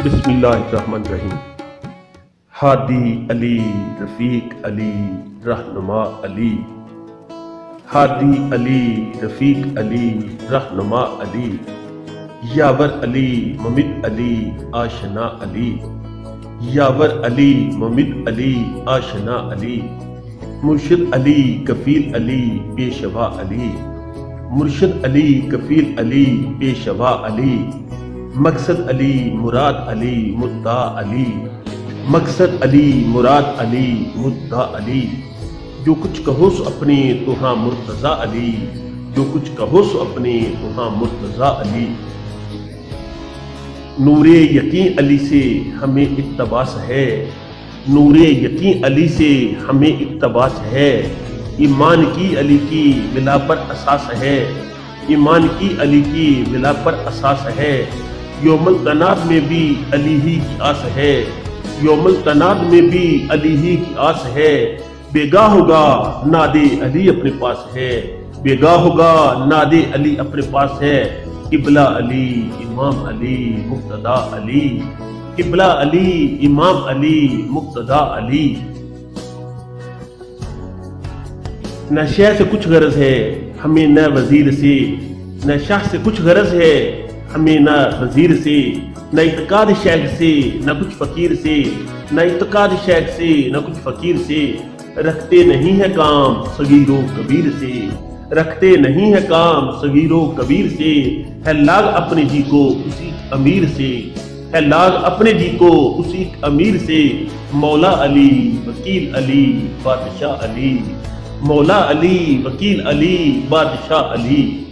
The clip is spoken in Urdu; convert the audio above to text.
بسم اللہ الرحمن الرحیم۔ ہادی علی، رفیق علی، رہنما علی۔ ہادی علی، رفیق علی، رہنما علی، یاور علی، ممد علی، آشنا علی۔ یاور علی، ممد علی، آشنا علی، مرشد علی، کفیل علی، پیشوا علی۔ مرشد علی، کفیل علی، پیشوا علی، مقصد علی، مراد علی، مدعا علی۔ مقصد علی، مراد علی، مدعا علی، جو کچھ کہو سو اپنے تو ہاں مرتضی علی، جو کچھ کہو سو اپنے تو ہاں مرتضی علی۔ نور یقین علی سے ہمیں اقتباس ہے، نور یقین علی سے ہمیں اقتباس ہے، ایمان کی علی کی بلا پر اساس ہے، ایمان کی علی کی بلا پر اساس ہے۔ یوم التناد میں بھی علی ہی کی آس ہے، یوم التناد میں بھی علی ہی کی آس ہے۔ بے گاہ ہوگا ناد علی اپنے پاس ہے، بے گاہ ہوگا ناد علی اپنے پاس ہے۔ قبلہ علی، امام علی، مقتدی علی، قبلہ علی، امام علی، مقتدی علی۔ نہ شہ سے کچھ غرض ہے ہمیں نہ وزیر سے، نہ شاہ سے کچھ غرض ہے ہمیں نہ وزیر سے، نہ اعتقاد شیخ سے نہ کچھ فقیر سے، نہ اعتقاد شیخ سے نہ کچھ فقیر سے۔ رکھتے نہیں ہے کام صغیر و کبیر سے، رکھتے نہیں ہے کام صغیر و کبیر سے۔ ہے لاگ اپنے جی کو اسی امیر سے، ہے لاگ اپنے جی کو اسی امیر سے۔ مولا علی، وکیل علی، بادشاہ علی، مولا علی، وکیل علی، بادشاہ علی۔